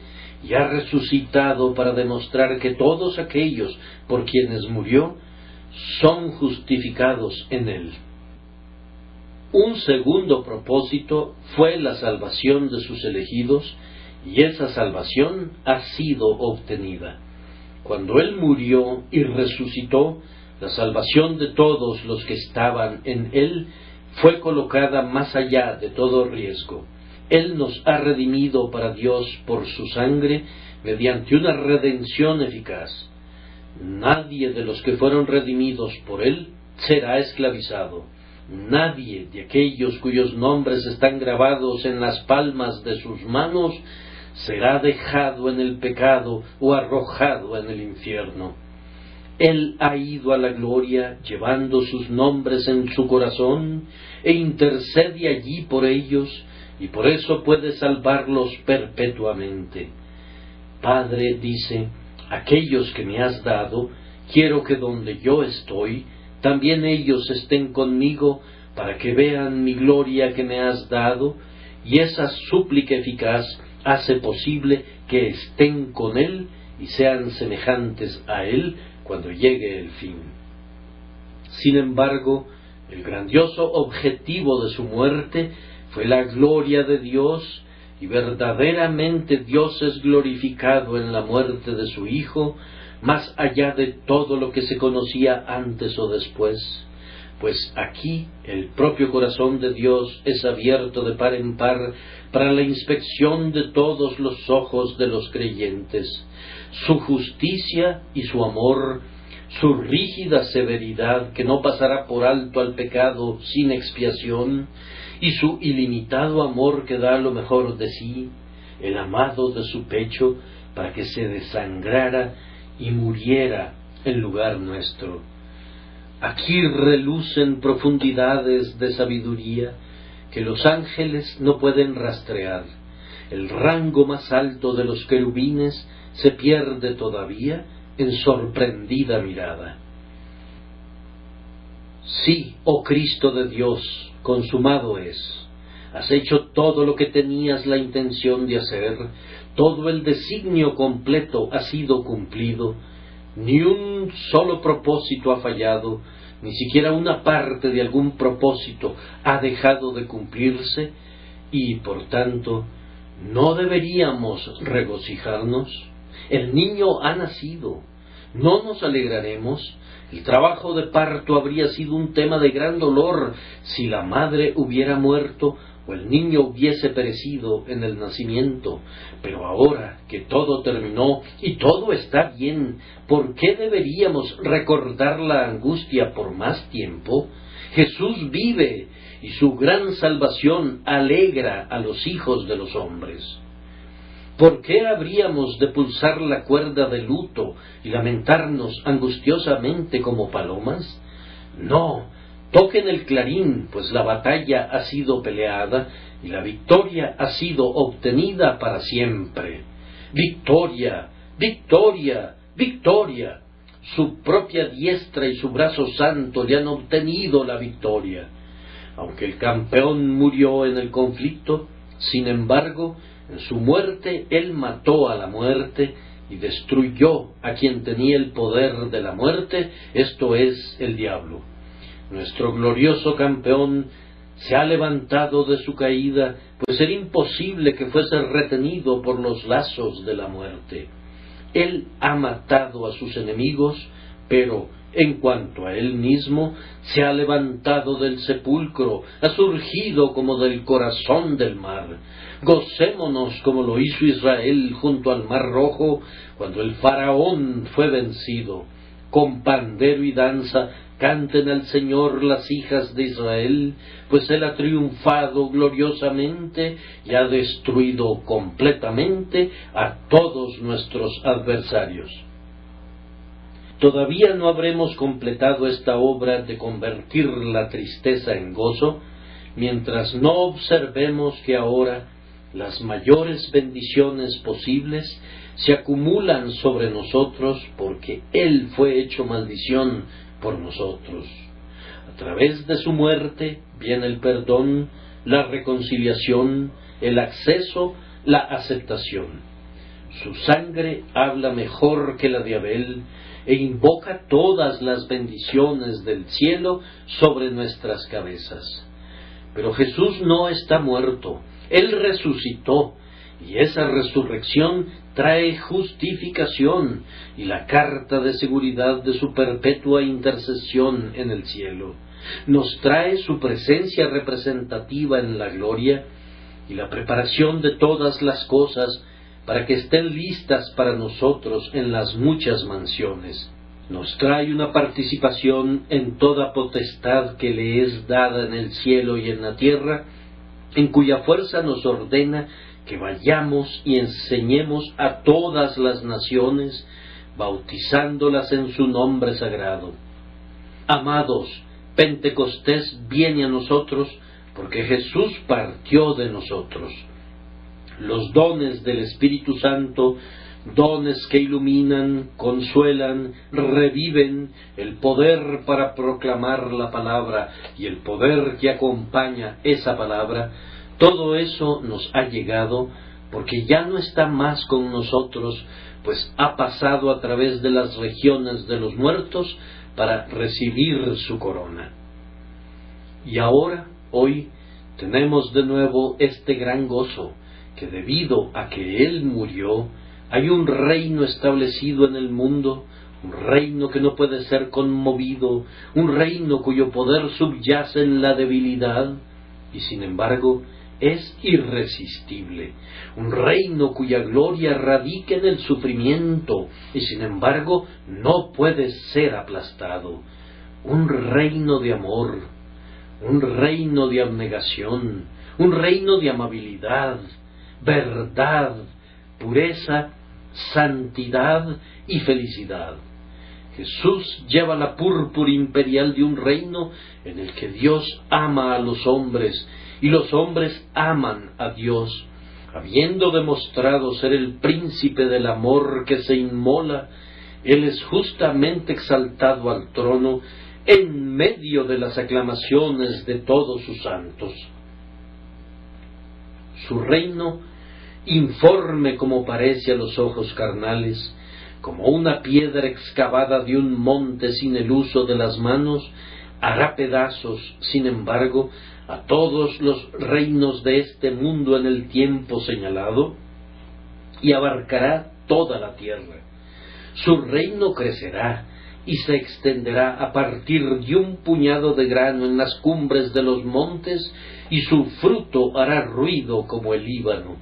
A: y ha resucitado para demostrar que todos aquellos por quienes murió son justificados en Él. Un segundo propósito fue la salvación de sus elegidos, y esa salvación ha sido obtenida. Cuando Él murió y resucitó, la salvación de todos los que estaban en Él fue colocada más allá de todo riesgo. Él nos ha redimido para Dios por su sangre mediante una redención eficaz. Nadie de los que fueron redimidos por Él será esclavizado. Nadie de aquellos cuyos nombres están grabados en las palmas de sus manos será dejado en el pecado o arrojado en el infierno. Él ha ido a la gloria llevando sus nombres en su corazón e intercede allí por ellos y por eso puede salvarlos perpetuamente. Padre, dice, aquellos que me has dado, quiero que donde yo estoy, también ellos estén conmigo para que vean mi gloria que me has dado, y esa súplica eficaz hace posible que estén con Él y sean semejantes a Él cuando llegue el fin. Sin embargo, el grandioso objetivo de su muerte fue la gloria de Dios, y verdaderamente Dios es glorificado en la muerte de su Hijo, más allá de todo lo que se conocía antes o después, pues aquí el propio corazón de Dios es abierto de par en par para la inspección de todos los ojos de los creyentes. Su justicia y su amor, su rígida severidad que no pasará por alto al pecado sin expiación, y su ilimitado amor que da lo mejor de sí, el amado de su pecho, para que se desangrara y muriera en lugar nuestro. Aquí relucen profundidades de sabiduría que los ángeles no pueden rastrear. El rango más alto de los querubines se pierde todavía en sorprendida mirada. Sí, oh Cristo de Dios, consumado es. Has hecho todo lo que tenías la intención de hacer, todo el designio completo ha sido cumplido, ni un solo propósito ha fallado, ni siquiera una parte de algún propósito ha dejado de cumplirse, y por tanto, ¿no deberíamos regocijarnos? El niño ha nacido. ¿No nos alegraremos? El trabajo de parto habría sido un tema de gran dolor si la madre hubiera muerto o el niño hubiese perecido en el nacimiento. Pero ahora que todo terminó y todo está bien, ¿por qué deberíamos recordar la angustia por más tiempo? Jesús vive y su gran salvación alegra a los hijos de los hombres. ¿Por qué habríamos de pulsar la cuerda de luto y lamentarnos angustiosamente como palomas? No, toquen el clarín, pues la batalla ha sido peleada y la victoria ha sido obtenida para siempre. ¡Victoria! ¡Victoria! ¡Victoria! Su propia diestra y su brazo santo le han obtenido la victoria. Aunque el campeón murió en el conflicto, sin embargo, en su muerte él mató a la muerte y destruyó a quien tenía el poder de la muerte, esto es, el diablo. Nuestro glorioso campeón se ha levantado de su caída, pues era imposible que fuese retenido por los lazos de la muerte. Él ha matado a sus enemigos, pero en cuanto a él mismo, se ha levantado del sepulcro, ha surgido como del corazón del mar. Gocémonos como lo hizo Israel junto al mar rojo, cuando el faraón fue vencido. Con pandero y danza canten al Señor las hijas de Israel, pues Él ha triunfado gloriosamente y ha destruido completamente a todos nuestros adversarios. Todavía no habremos completado esta obra de convertir la tristeza en gozo, mientras no observemos que ahora las mayores bendiciones posibles se acumulan sobre nosotros porque Él fue hecho maldición por nosotros. A través de su muerte viene el perdón, la reconciliación, el acceso, la aceptación. Su sangre habla mejor que la de Abel e invoca todas las bendiciones del cielo sobre nuestras cabezas. Pero Jesús no está muerto, Él resucitó, y esa resurrección trae justificación y la carta de seguridad de su perpetua intercesión en el cielo. Nos trae su presencia representativa en la gloria y la preparación de todas las cosas para que estén listas para nosotros en las muchas mansiones. Nos trae una participación en toda potestad que le es dada en el cielo y en la tierra, en cuya fuerza nos ordena que vayamos y enseñemos a todas las naciones, bautizándolas en su nombre sagrado. Amados, Pentecostés viene a nosotros porque Jesús partió de nosotros. Los dones del Espíritu Santo, dones que iluminan, consuelan, reviven, el poder para proclamar la palabra y el poder que acompaña esa palabra, todo eso nos ha llegado porque ya no está más con nosotros, pues ha pasado a través de las regiones de los muertos para recibir su corona. Y ahora, hoy, tenemos de nuevo este gran gozo, que debido a que Él murió, hay un reino establecido en el mundo, un reino que no puede ser conmovido, un reino cuyo poder subyace en la debilidad, y sin embargo es irresistible, un reino cuya gloria radica en el sufrimiento, y sin embargo no puede ser aplastado, un reino de amor, un reino de abnegación, un reino de amabilidad, verdad, pureza, santidad y felicidad. Jesús lleva la púrpura imperial de un reino en el que Dios ama a los hombres y los hombres aman a Dios. Habiendo demostrado ser el príncipe del amor que se inmola, Él es justamente exaltado al trono en medio de las aclamaciones de todos sus santos. Su reino, informe como parece a los ojos carnales, como una piedra excavada de un monte sin el uso de las manos, hará pedazos, sin embargo, a todos los reinos de este mundo en el tiempo señalado, y abarcará toda la tierra. Su reino crecerá y se extenderá a partir de un puñado de grano en las cumbres de los montes, y su fruto hará ruido como el Líbano.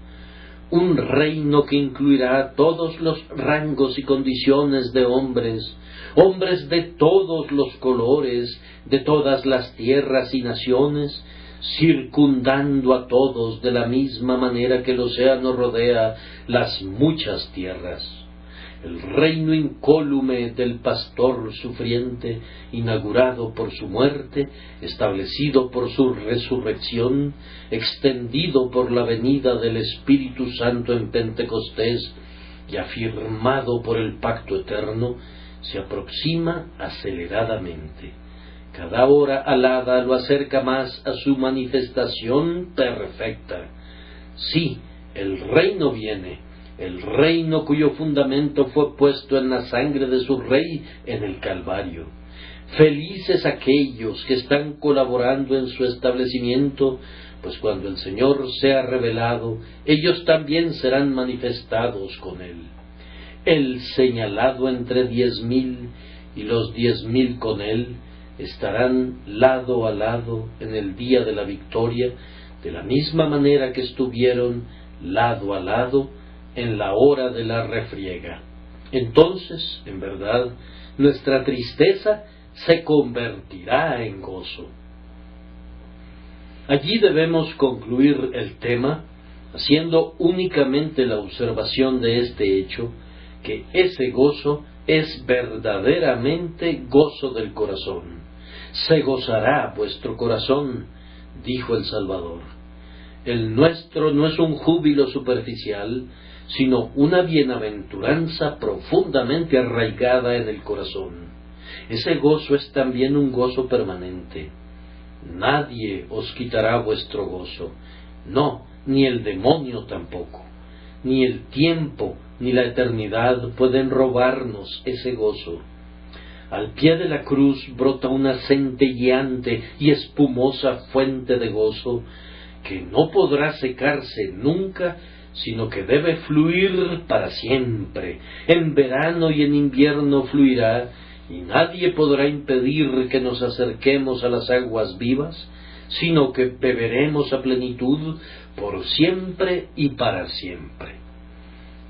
A: Un reino que incluirá a todos los rangos y condiciones de hombres, hombres de todos los colores, de todas las tierras y naciones, circundando a todos de la misma manera que el océano rodea las muchas tierras. El reino incólume del pastor sufriente, inaugurado por su muerte, establecido por su resurrección, extendido por la venida del Espíritu Santo en Pentecostés y afirmado por el pacto eterno, se aproxima aceleradamente. Cada hora alada lo acerca más a su manifestación perfecta. Sí, el reino viene, el reino cuyo fundamento fue puesto en la sangre de su Rey en el Calvario. Felices aquellos que están colaborando en su establecimiento, pues cuando el Señor sea revelado, ellos también serán manifestados con Él. El señalado entre 10,000 y los 10,000 con Él estarán lado a lado en el día de la victoria, de la misma manera que estuvieron lado a lado en la hora de la refriega. Entonces, en verdad, nuestra tristeza se convertirá en gozo. Allí debemos concluir el tema, haciendo únicamente la observación de este hecho, que ese gozo es verdaderamente gozo del corazón. Se gozará vuestro corazón, dijo el Salvador. El nuestro no es un júbilo superficial, sino una bienaventuranza profundamente arraigada en el corazón. Ese gozo es también un gozo permanente. Nadie os quitará vuestro gozo, no, ni el demonio tampoco. Ni el tiempo ni la eternidad pueden robarnos ese gozo. Al pie de la cruz brota una centelleante y espumosa fuente de gozo que no podrá secarse nunca, sino que debe fluir para siempre. En verano y en invierno fluirá, y nadie podrá impedir que nos acerquemos a las aguas vivas, sino que beberemos a plenitud por siempre y para siempre.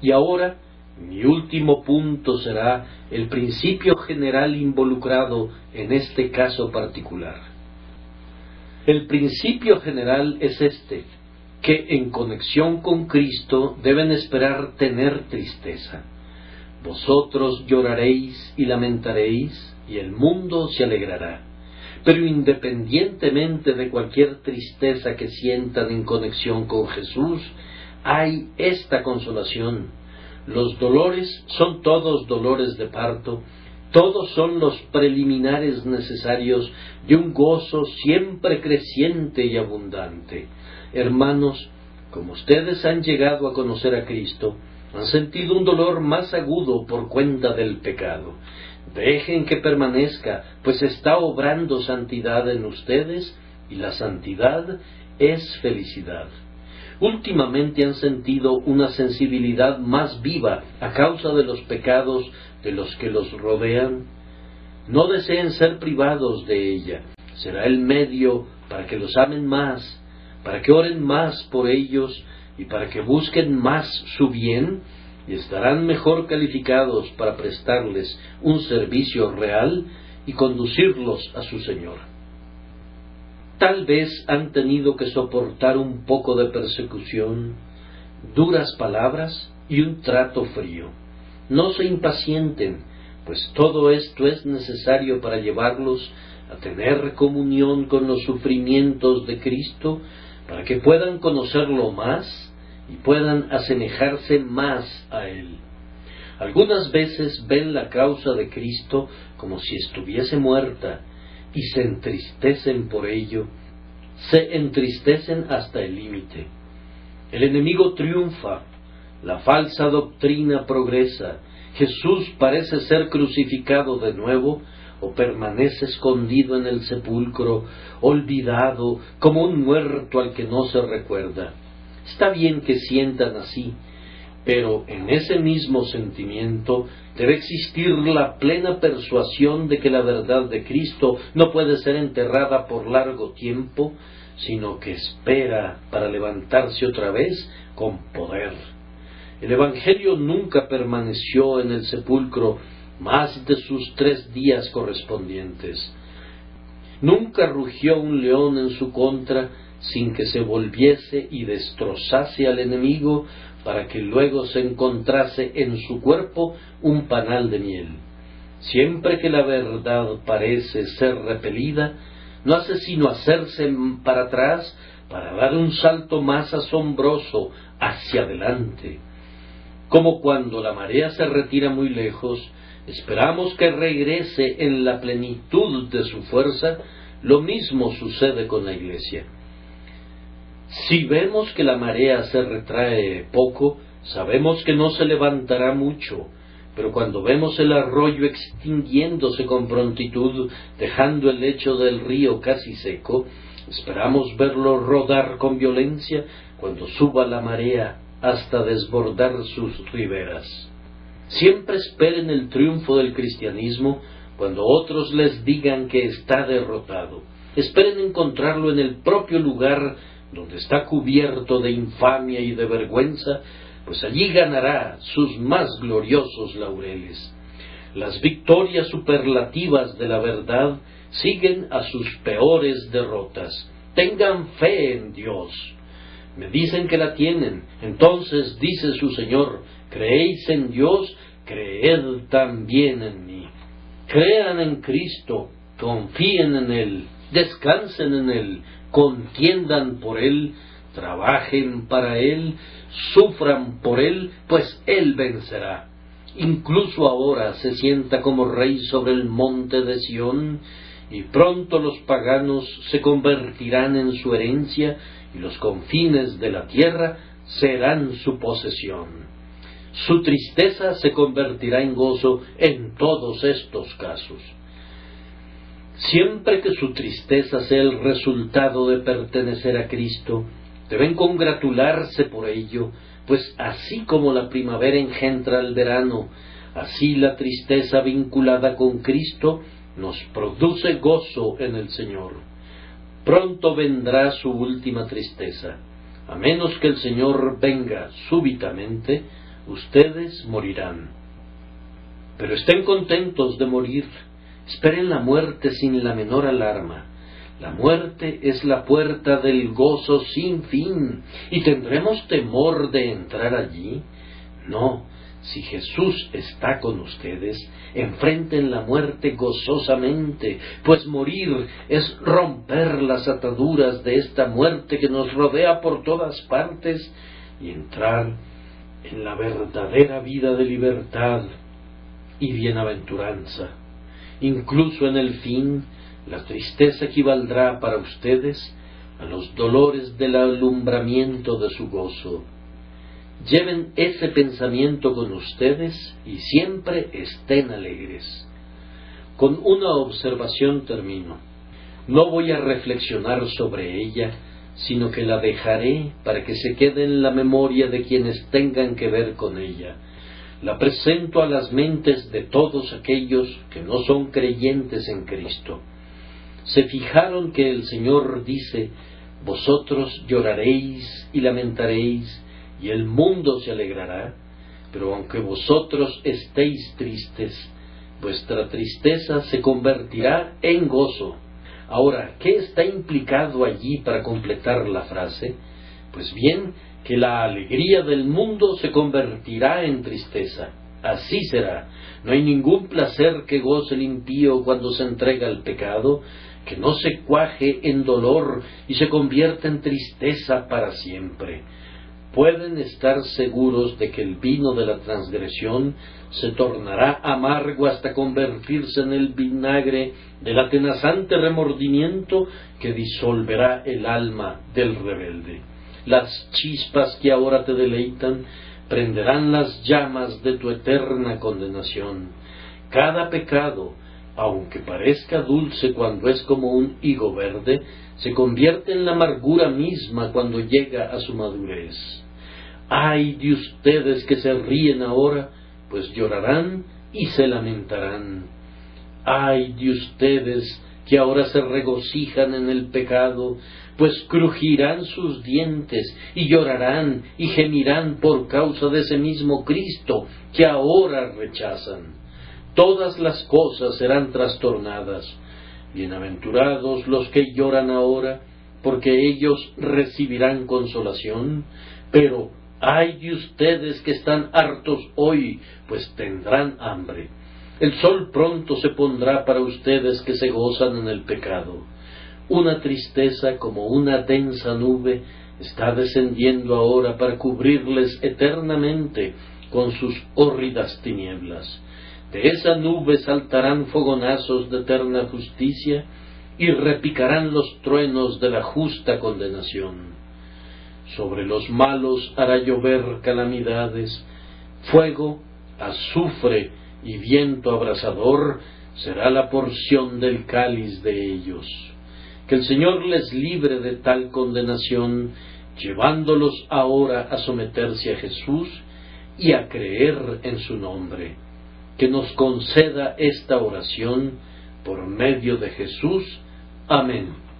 A: Y ahora, mi último punto será el principio general involucrado en este caso particular. El principio general es este, que en conexión con Cristo deben esperar tener tristeza. Vosotros lloraréis y lamentaréis, y el mundo se alegrará. Pero independientemente de cualquier tristeza que sientan en conexión con Jesús, hay esta consolación. Los dolores son todos dolores de parto, todos son los preliminares necesarios de un gozo siempre creciente y abundante. Hermanos, como ustedes han llegado a conocer a Cristo, han sentido un dolor más agudo por cuenta del pecado. Dejen que permanezca, pues está obrando santidad en ustedes, y la santidad es felicidad. Últimamente han sentido una sensibilidad más viva a causa de los pecados de los que los rodean. No deseen ser privados de ella. Será el medio para que los amen más, para que oren más por ellos y para que busquen más su bien, y estarán mejor calificados para prestarles un servicio real y conducirlos a su Señor. Tal vez han tenido que soportar un poco de persecución, duras palabras y un trato frío. No se impacienten, pues todo esto es necesario para llevarlos a tener comunión con los sufrimientos de Cristo, para que puedan conocerlo más y puedan asemejarse más a Él. Algunas veces ven la causa de Cristo como si estuviese muerta, y se entristecen por ello, se entristecen hasta el límite. El enemigo triunfa, la falsa doctrina progresa, Jesús parece ser crucificado de nuevo, o permanece escondido en el sepulcro, olvidado, como un muerto al que no se recuerda. Está bien que sientan así, pero en ese mismo sentimiento debe existir la plena persuasión de que la verdad de Cristo no puede ser enterrada por largo tiempo, sino que espera para levantarse otra vez con poder. El Evangelio nunca permaneció en el sepulcro más de sus 3 días correspondientes. Nunca rugió un león en su contra sin que se volviese y destrozase al enemigo para que luego se encontrase en su cuerpo un panal de miel. Siempre que la verdad parece ser repelida, no hace sino hacerse para atrás para dar un salto más asombroso hacia adelante. Como cuando la marea se retira muy lejos, esperamos que regrese en la plenitud de su fuerza, lo mismo sucede con la Iglesia. Si vemos que la marea se retrae poco, sabemos que no se levantará mucho, pero cuando vemos el arroyo extinguiéndose con prontitud, dejando el lecho del río casi seco, esperamos verlo rodar con violencia cuando suba la marea hasta desbordar sus riberas. Siempre esperen el triunfo del cristianismo cuando otros les digan que está derrotado. Esperen encontrarlo en el propio lugar donde está cubierto de infamia y de vergüenza, pues allí ganará sus más gloriosos laureles. Las victorias superlativas de la verdad siguen a sus peores derrotas. Tengan fe en Dios. Me dicen que la tienen, entonces dice su Señor: creéis en Dios, creed también en mí. Crean en Cristo, confíen en Él, descansen en Él, contiendan por Él, trabajen para Él, sufran por Él, pues Él vencerá. Incluso ahora se sienta como Rey sobre el monte de Sión, y pronto los paganos se convertirán en su herencia, y los confines de la tierra serán su posesión. Su tristeza se convertirá en gozo en todos estos casos. Siempre que su tristeza sea el resultado de pertenecer a Cristo, deben congratularse por ello, pues así como la primavera engendra el verano, así la tristeza vinculada con Cristo nos produce gozo en el Señor. Pronto vendrá su última tristeza. A menos que el Señor venga súbitamente, ustedes morirán. Pero estén contentos de morir. Esperen la muerte sin la menor alarma. La muerte es la puerta del gozo sin fin. ¿Y tendremos temor de entrar allí? No. Si Jesús está con ustedes, enfrenten la muerte gozosamente, pues morir es romper las ataduras de esta muerte que nos rodea por todas partes y entrar en la verdadera vida de libertad y bienaventuranza. Incluso en el fin, la tristeza equivaldrá para ustedes a los dolores del alumbramiento de su gozo. Lleven ese pensamiento con ustedes y siempre estén alegres. Con una observación termino. No voy a reflexionar sobre ella, sino que la dejaré para que se quede en la memoria de quienes tengan que ver con ella. La presento a las mentes de todos aquellos que no son creyentes en Cristo. ¿Se fijaron que el Señor dice: vosotros lloraréis y lamentaréis, y el mundo se alegrará? Pero aunque vosotros estéis tristes, vuestra tristeza se convertirá en gozo. Ahora, ¿qué está implicado allí para completar la frase? Pues bien, que la alegría del mundo se convertirá en tristeza. Así será. No hay ningún placer que goce el impío cuando se entrega al pecado, que no se cuaje en dolor y se convierta en tristeza para siempre. pueden estar seguros de que el vino de la transgresión se tornará amargo hasta convertirse en el vinagre del atenazante remordimiento que disolverá el alma del rebelde. Las chispas que ahora te deleitan prenderán las llamas de tu eterna condenación. Cada pecado, aunque parezca dulce cuando es como un higo verde, se convierte en la amargura misma cuando llega a su madurez. ¡Ay de ustedes que se ríen ahora, pues llorarán y se lamentarán! ¡Ay de ustedes que ahora se regocijan en el pecado, pues crujirán sus dientes y llorarán y gemirán por causa de ese mismo Cristo que ahora rechazan! Todas las cosas serán trastornadas. Bienaventurados los que lloran ahora, porque ellos recibirán consolación. Pero ay de ustedes que están hartos hoy, pues tendrán hambre. El sol pronto se pondrá para ustedes que se gozan en el pecado. Una tristeza como una densa nube está descendiendo ahora para cubrirles eternamente con sus hórridas tinieblas. De esa nube saltarán fogonazos de eterna justicia y repicarán los truenos de la justa condenación. Sobre los malos hará llover calamidades, fuego, azufre y viento abrasador será la porción del cáliz de ellos. Que el Señor les libre de tal condenación, llevándolos ahora a someterse a Jesús y a creer en su nombre. Que nos conceda esta oración por medio de Jesús. Amén.